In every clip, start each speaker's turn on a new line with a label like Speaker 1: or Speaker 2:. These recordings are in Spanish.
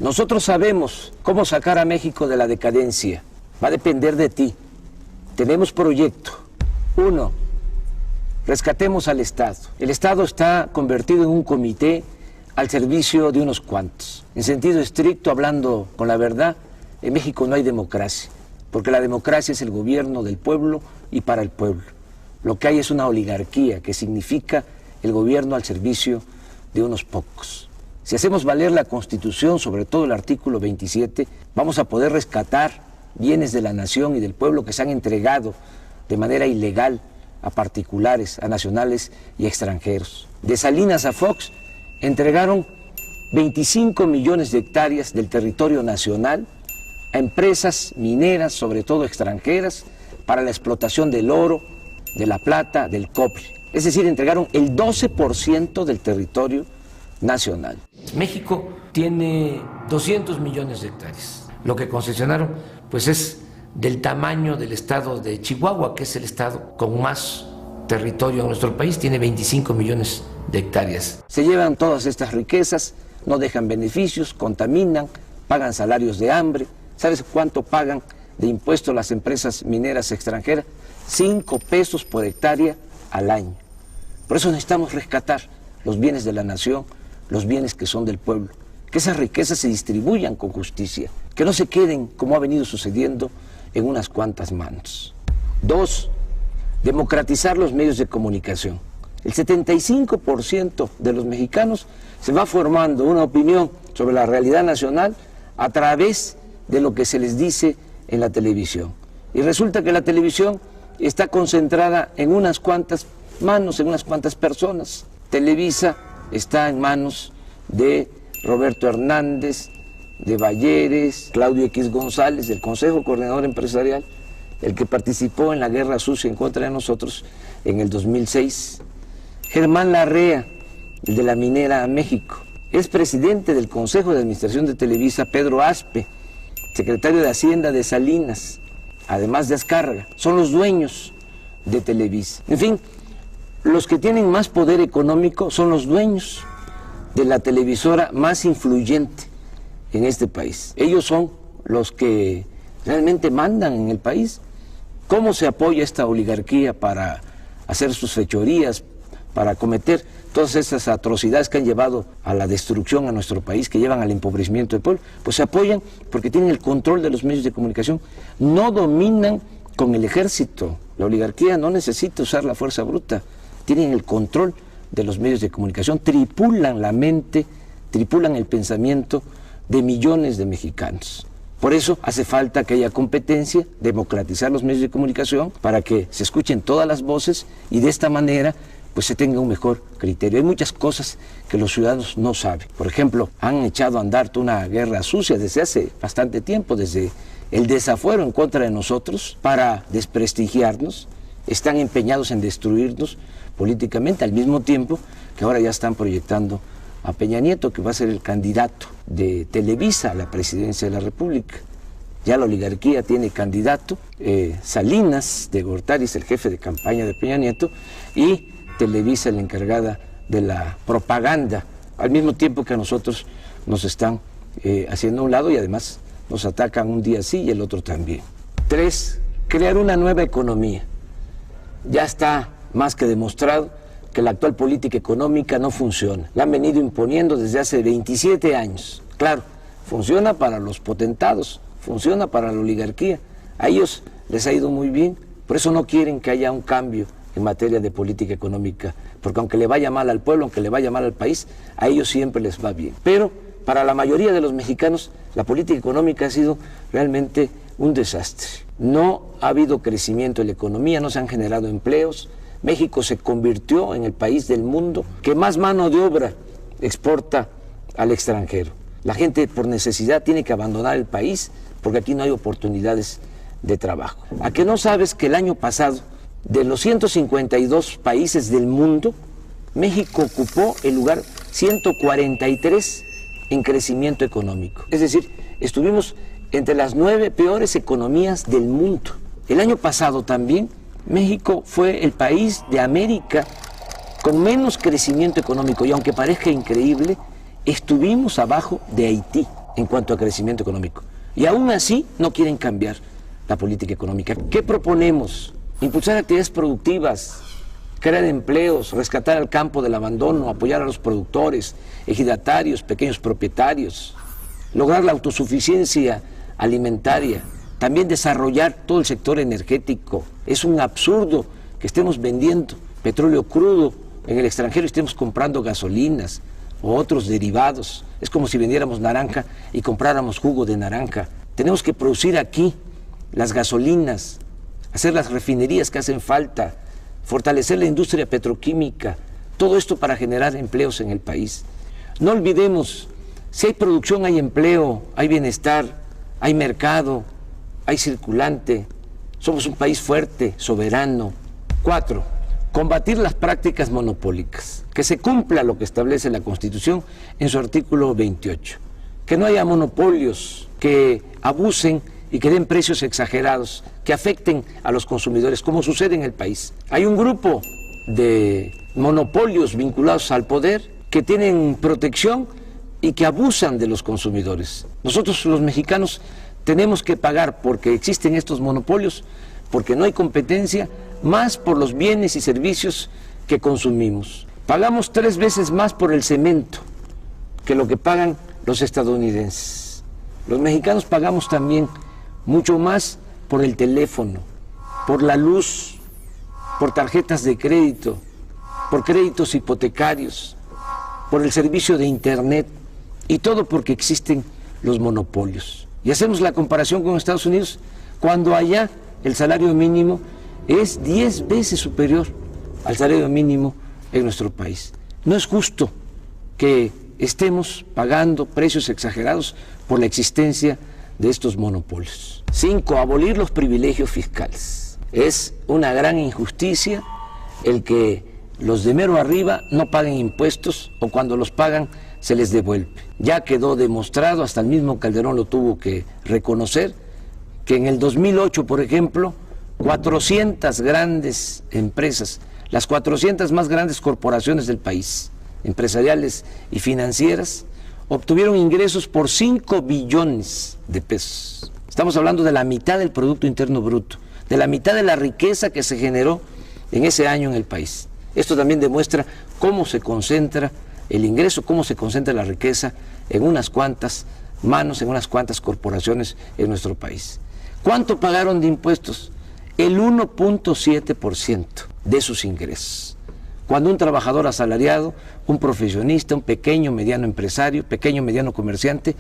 Speaker 1: Nosotros sabemos cómo sacar a México de la decadencia. Va a depender de ti. Tenemos proyecto. 1. Rescatemos al Estado. El Estado está convertido en un comité al servicio de unos cuantos. En sentido estricto, hablando con la verdad, en México no hay democracia, porque la democracia es el gobierno del pueblo y para el pueblo. Lo que hay es una oligarquía, que significa el gobierno al servicio de unos pocos. Si hacemos valer la Constitución, sobre todo el artículo 27, vamos a poder rescatar bienes de la nación y del pueblo que se han entregado de manera ilegal a particulares, a nacionales y extranjeros. De Salinas a Fox entregaron 25 millones de hectáreas del territorio nacional a empresas mineras, sobre todo extranjeras, para la explotación del oro, de la plata, del cobre. Es decir, entregaron el 12% del territorio nacional. México tiene 200 millones de hectáreas. Lo que concesionaron pues es del tamaño del estado de Chihuahua, que es el estado con más territorio en nuestro país, tiene 25 millones de hectáreas. Se llevan todas estas riquezas, no dejan beneficios, contaminan, pagan salarios de hambre. ¿Sabes cuánto pagan de impuestos las empresas mineras extranjeras? 5 pesos por hectárea al año. Por eso necesitamos rescatar los bienes de la nación, los bienes que son del pueblo, que esas riquezas se distribuyan con justicia, que no se queden, como ha venido sucediendo, en unas cuantas manos. 2, democratizar los medios de comunicación. El 75% de los mexicanos se va formando una opinión sobre la realidad nacional a través de lo que se les dice en la televisión. Y resulta que la televisión está concentrada en unas cuantas manos, en unas cuantas personas. Televisa está en manos de Roberto Hernández, de Balleres, Claudio X González, del Consejo Coordinador Empresarial, el que participó en la guerra sucia en contra de nosotros en el 2006. Germán Larrea, el de la Minera México. Es presidente del Consejo de Administración de Televisa, Pedro Aspe, secretario de Hacienda de Salinas, además de Azcárraga. Son los dueños de Televisa. En fin, los que tienen más poder económico son los dueños de la televisora más influyente en este país. Ellos son los que realmente mandan en el país. ¿Cómo se apoya esta oligarquía para hacer sus fechorías, para cometer todas esas atrocidades que han llevado a la destrucción a nuestro país, que llevan al empobrecimiento del pueblo? Pues se apoyan porque tienen el control de los medios de comunicación. No dominan con el ejército. La oligarquía no necesita usar la fuerza bruta. Tienen el control de los medios de comunicación, tripulan la mente, tripulan el pensamiento de millones de mexicanos. Por eso hace falta que haya competencia, democratizar los medios de comunicación para que se escuchen todas las voces y de esta manera pues se tenga un mejor criterio. Hay muchas cosas que los ciudadanos no saben. Por ejemplo, han echado a andar toda una guerra sucia desde hace bastante tiempo, desde el desafuero en contra de nosotros para desprestigiarnos. Están empeñados en destruirnos políticamente, al mismo tiempo que ahora ya están proyectando a Peña Nieto, que va a ser el candidato de Televisa a la presidencia de la República. Ya la oligarquía tiene candidato, Salinas de Gortari es el jefe de campaña de Peña Nieto y Televisa la encargada de la propaganda, al mismo tiempo que a nosotros nos están haciendo a un lado y además nos atacan un día sí y el otro también. 3, crear una nueva economía. Ya está más que demostrado que la actual política económica no funciona. La han venido imponiendo desde hace 27 años. Claro, funciona para los potentados, funciona para la oligarquía. A ellos les ha ido muy bien, por eso no quieren que haya un cambio en materia de política económica, porque aunque le vaya mal al pueblo, aunque le vaya mal al país, a ellos siempre les va bien. Pero para la mayoría de los mexicanos, la política económica ha sido realmente un desastre. No ha habido crecimiento en la economía, no se han generado empleos. México se convirtió en el país del mundo que más mano de obra exporta al extranjero. La gente por necesidad tiene que abandonar el país porque aquí no hay oportunidades de trabajo. ¿A que no sabes que el año pasado, de los 152 países del mundo, México ocupó el lugar 143 en crecimiento económico? Es decir, estuvimos entre las 9 peores economías del mundo. El año pasado también México fue el país de América con menos crecimiento económico y aunque parezca increíble, estuvimos abajo de Haití. en cuanto a crecimiento económico. Y aún así no quieren cambiar la política económica. ¿Qué proponemos? Impulsar actividades productivas, crear empleos, rescatar al campo del abandono, apoyar a los productores, ejidatarios, pequeños propietarios, lograr la autosuficiencia alimentaria, también desarrollar todo el sector energético. Es un absurdo que estemos vendiendo petróleo crudo en el extranjero y estemos comprando gasolinas o otros derivados. Es como si vendiéramos naranja y compráramos jugo de naranja. Tenemos que producir aquí las gasolinas, hacer las refinerías que hacen falta, fortalecer la industria petroquímica, todo esto para generar empleos en el país. No olvidemos, si hay producción, hay empleo, hay bienestar, hay mercado, hay circulante, somos un país fuerte, soberano. 4. Combatir las prácticas monopólicas, que se cumpla lo que establece la Constitución en su artículo 28, que no haya monopolios que abusen y que den precios exagerados, que afecten a los consumidores, como sucede en el país. Hay un grupo de monopolios vinculados al poder que tienen protección y que abusan de los consumidores. Nosotros los mexicanos tenemos que pagar porque existen estos monopolios, porque no hay competencia, más por los bienes y servicios que consumimos. Pagamos 3 veces más por el cemento que lo que pagan los estadounidenses. Los mexicanos pagamos también mucho más por el teléfono, por la luz, por tarjetas de crédito, por créditos hipotecarios, por el servicio de internet, y todo porque existen los monopolios. Y hacemos la comparación con Estados Unidos, cuando allá el salario mínimo es 10 veces superior al salario mínimo en nuestro país. No es justo que estemos pagando precios exagerados por la existencia de estos monopolios. 5. Abolir los privilegios fiscales. Es una gran injusticia el que los de mero arriba no paguen impuestos o cuando los pagan se les devuelve. Ya quedó demostrado, hasta el mismo Calderón lo tuvo que reconocer, que en el 2008, por ejemplo, 400 grandes empresas, las 400 más grandes corporaciones del país, empresariales y financieras, obtuvieron ingresos por 5 billones de pesos. Estamos hablando de la mitad del Producto Interno Bruto, de la mitad de la riqueza que se generó en ese año en el país. Esto también demuestra cómo se concentra el ingreso, cómo se concentra la riqueza en unas cuantas manos, en unas cuantas corporaciones en nuestro país. ¿Cuánto pagaron de impuestos? El 1.7% de sus ingresos. Cuando un trabajador asalariado, un profesionista, un pequeño, mediano empresario, pequeño, mediano comerciante,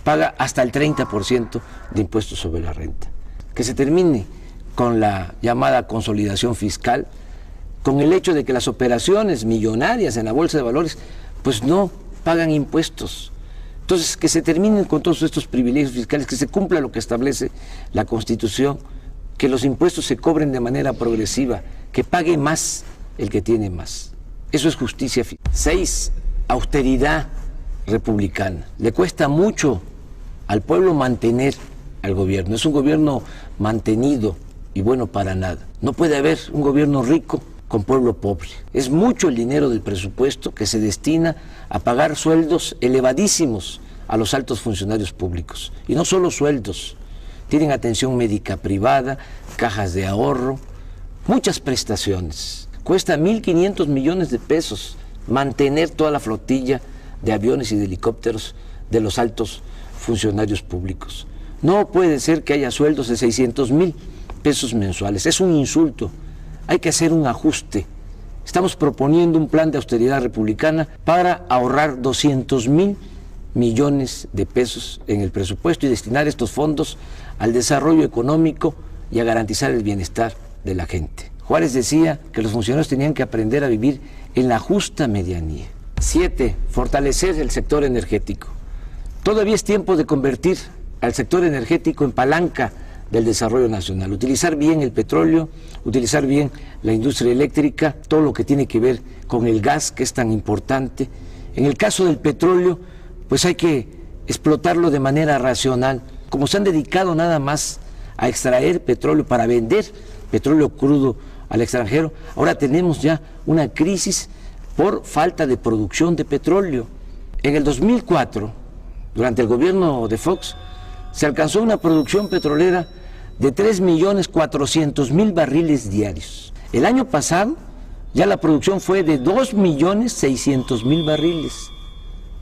Speaker 1: paga hasta el 30% de impuestos sobre la renta. Que se termine con la llamada consolidación fiscal, con el hecho de que las operaciones millonarias en la Bolsa de Valores pues no pagan impuestos. Entonces, que se terminen con todos estos privilegios fiscales, que se cumpla lo que establece la Constitución, que los impuestos se cobren de manera progresiva, que pague más el que tiene más. Eso es justicia fiscal. 6. Austeridad republicana. Le cuesta mucho al pueblo mantener al gobierno. Es un gobierno mantenido y bueno para nada. No puede haber un gobierno rico con pueblo pobre. Es mucho el dinero del presupuesto que se destina a pagar sueldos elevadísimos a los altos funcionarios públicos. Y no solo sueldos, tienen atención médica privada, cajas de ahorro, muchas prestaciones. Cuesta 1.500 millones de pesos mantener toda la flotilla de aviones y de helicópteros de los altos funcionarios públicos. No puede ser que haya sueldos de 600,000 pesos mensuales. Es un insulto. Hay que hacer un ajuste. Estamos proponiendo un plan de austeridad republicana para ahorrar 200,000 millones de pesos en el presupuesto y destinar estos fondos al desarrollo económico y a garantizar el bienestar de la gente. Juárez decía que los funcionarios tenían que aprender a vivir en la justa medianía. 7. Fortalecer el sector energético. Todavía es tiempo de convertir al sector energético en palanca del desarrollo nacional, utilizar bien el petróleo, utilizar bien la industria eléctrica, todo lo que tiene que ver con el gas, que es tan importante. En el caso del petróleo, pues hay que explotarlo de manera racional. Como se han dedicado nada más a extraer petróleo para vender petróleo crudo al extranjero, ahora tenemos ya una crisis por falta de producción de petróleo. En el 2004, durante el gobierno de Fox, se alcanzó una producción petrolera de 3.400.000 barriles diarios. El año pasado ya la producción fue de 2.600.000 barriles.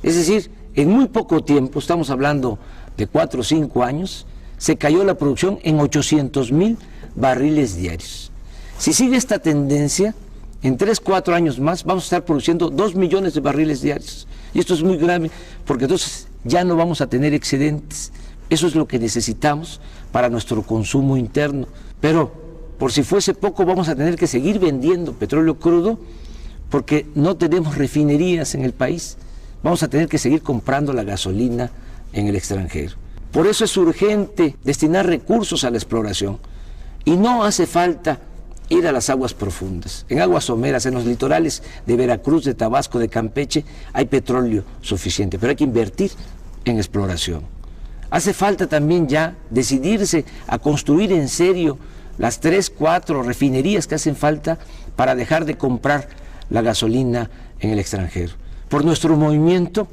Speaker 1: Es decir, en muy poco tiempo, estamos hablando de 4 o 5 años, se cayó la producción en 800.000 barriles diarios. Si sigue esta tendencia, en 3 o 4 años más vamos a estar produciendo 2 millones de barriles diarios. Y esto es muy grave porque entonces ya no vamos a tener excedentes. Eso es lo que necesitamos para nuestro consumo interno. Pero por si fuese poco, vamos a tener que seguir vendiendo petróleo crudo porque no tenemos refinerías en el país. Vamos a tener que seguir comprando la gasolina en el extranjero. Por eso es urgente destinar recursos a la exploración. Y no hace falta ir a las aguas profundas. En aguas someras, en los litorales de Veracruz, de Tabasco, de Campeche, hay petróleo suficiente, pero hay que invertir en exploración. Hace falta también ya decidirse a construir en serio las 3 o 4 refinerías que hacen falta para dejar de comprar la gasolina en el extranjero. Por nuestro movimiento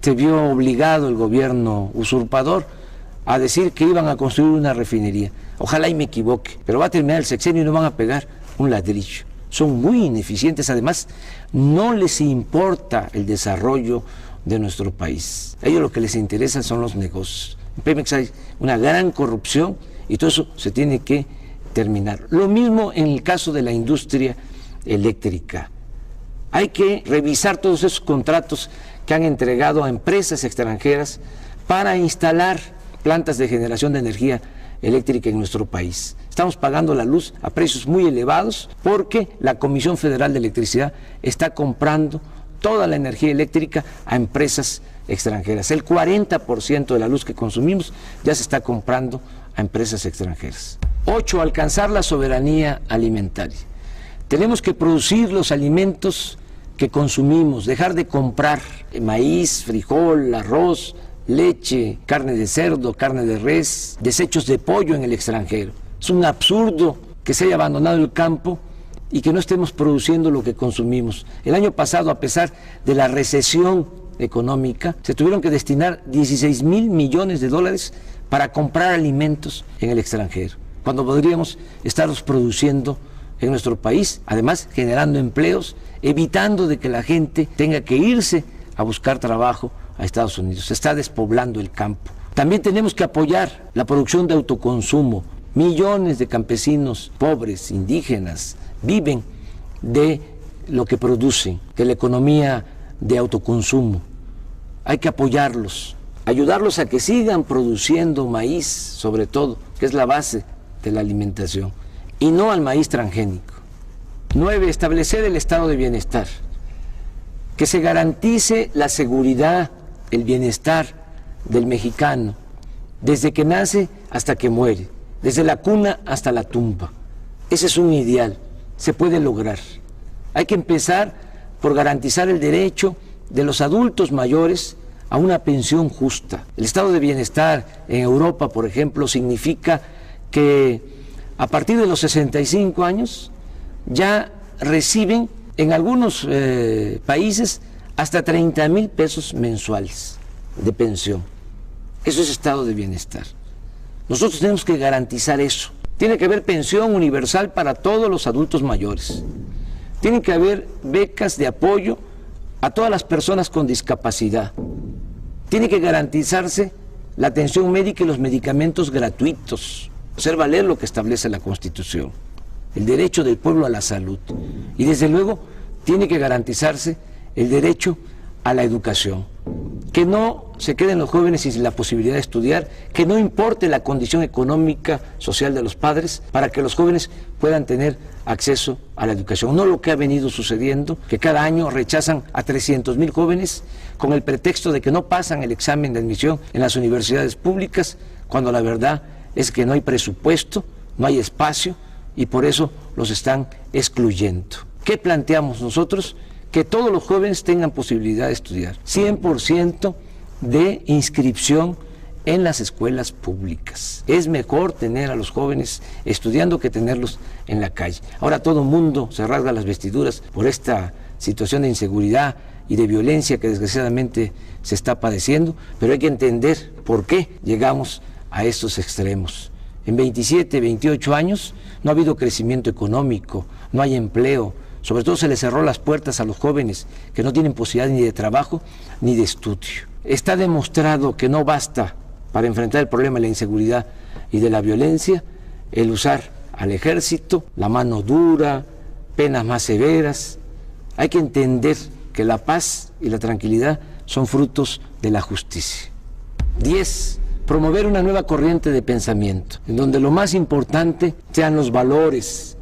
Speaker 1: se vio obligado el gobierno usurpador a decir que iban a construir una refinería. Ojalá y me equivoque, pero va a terminar el sexenio y no van a pegar un ladrillo. Son muy ineficientes, además no les importa el desarrollo de nuestro país. A ellos lo que les interesa son los negocios. En Pemex hay una gran corrupción y todo eso se tiene que terminar. Lo mismo en el caso de la industria eléctrica. Hay que revisar todos esos contratos que han entregado a empresas extranjeras para instalar plantas de generación de energía eléctrica en nuestro país. Estamos pagando la luz a precios muy elevados porque la Comisión Federal de Electricidad está comprando toda la energía eléctrica a empresas extranjeras. El 40% de la luz que consumimos ya se está comprando a empresas extranjeras. 8. Alcanzar la soberanía alimentaria. Tenemos que producir los alimentos que consumimos, dejar de comprar maíz, frijol, arroz, leche, carne de cerdo, carne de res, desechos de pollo en el extranjero. Es un absurdo que se haya abandonado el campo y que no estemos produciendo lo que consumimos. El año pasado, a pesar de la recesión económica, se tuvieron que destinar 16,000 millones de dólares para comprar alimentos en el extranjero, cuando podríamos estarlos produciendo en nuestro país, además generando empleos, evitando de que la gente tenga que irse a buscar trabajo a Estados Unidos. Se está despoblando el campo. También tenemos que apoyar la producción de autoconsumo. Millones de campesinos pobres, indígenas, viven de lo que producen, de la economía de autoconsumo. Hay que apoyarlos, ayudarlos a que sigan produciendo maíz, sobre todo, que es la base de la alimentación, y no al maíz transgénico. 9. Establecer el estado de bienestar, que se garantice la seguridad, el bienestar del mexicano, desde que nace hasta que muere, desde la cuna hasta la tumba. Ese es un ideal, se puede lograr. Hay que empezar por garantizar el derecho de los adultos mayores a una pensión justa. El estado de bienestar en Europa, por ejemplo, significa que a partir de los 65 años ya reciben en algunos países hasta 30,000 pesos mensuales de pensión. Eso es estado de bienestar. Nosotros tenemos que garantizar eso. Tiene que haber pensión universal para todos los adultos mayores. Tiene que haber becas de apoyo a todas las personas con discapacidad. Tiene que garantizarse la atención médica y los medicamentos gratuitos. Hacer valer lo que establece la Constitución, el derecho del pueblo a la salud. Y desde luego tiene que garantizarse el derecho a la educación. Que no se queden los jóvenes sin la posibilidad de estudiar, que no importe la condición económica, social de los padres, para que los jóvenes puedan tener acceso a la educación. No lo que ha venido sucediendo, que cada año rechazan a 300,000 jóvenes con el pretexto de que no pasan el examen de admisión en las universidades públicas, cuando la verdad es que no hay presupuesto, no hay espacio y por eso los están excluyendo. ¿Qué planteamos nosotros? Que todos los jóvenes tengan posibilidad de estudiar. 100% de inscripción en las escuelas públicas. Es mejor tener a los jóvenes estudiando que tenerlos en la calle. Ahora todo el mundo se rasga las vestiduras por esta situación de inseguridad y de violencia que desgraciadamente se está padeciendo, pero hay que entender por qué llegamos a estos extremos. En 27, 28 años no ha habido crecimiento económico, no hay empleo, sobre todo se les cerró las puertas a los jóvenes que no tienen posibilidad ni de trabajo ni de estudio. Está demostrado que no basta para enfrentar el problema de la inseguridad y de la violencia el usar al ejército, la mano dura, penas más severas. Hay que entender que la paz y la tranquilidad son frutos de la justicia. 10. Promover una nueva corriente de pensamiento, en donde lo más importante sean los valores.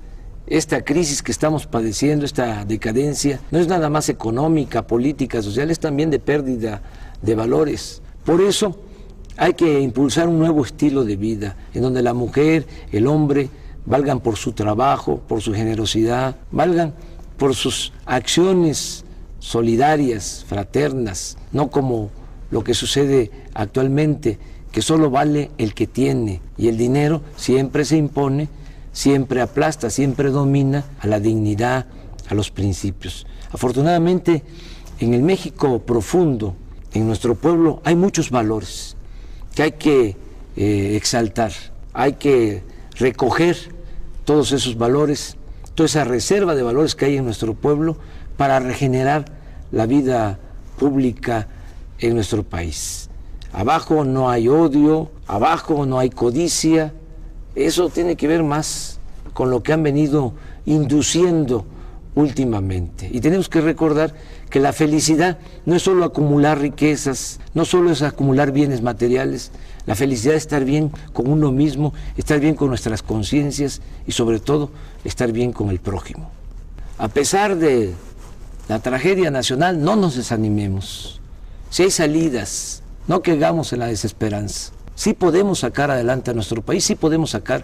Speaker 1: Esta crisis que estamos padeciendo, esta decadencia, no es nada más económica, política, social, es también de pérdida de valores. Por eso hay que impulsar un nuevo estilo de vida, en donde la mujer, el hombre, valgan por su trabajo, por su generosidad, valgan por sus acciones solidarias, fraternas, no como lo que sucede actualmente, que solo vale el que tiene, y el dinero siempre se impone, siempre aplasta, siempre domina a la dignidad, a los principios. Afortunadamente, en el México profundo, en nuestro pueblo, hay muchos valores que hay que exaltar, hay que recoger todos esos valores, toda esa reserva de valores que hay en nuestro pueblo para regenerar la vida pública en nuestro país. Abajo no hay odio, abajo no hay codicia. Eso tiene que ver más con lo que han venido induciendo últimamente. Y tenemos que recordar que la felicidad no es solo acumular riquezas, no solo es acumular bienes materiales. La felicidad es estar bien con uno mismo, estar bien con nuestras conciencias y sobre todo estar bien con el prójimo. A pesar de la tragedia nacional, no nos desanimemos. Si hay salidas, no caigamos en la desesperanza. Sí podemos sacar adelante a nuestro país, sí podemos sacar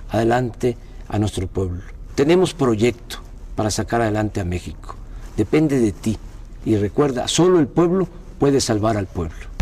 Speaker 1: adelante a nuestro pueblo. Tenemos proyecto para sacar adelante a México. Depende de ti. Y recuerda, solo el pueblo puede salvar al pueblo.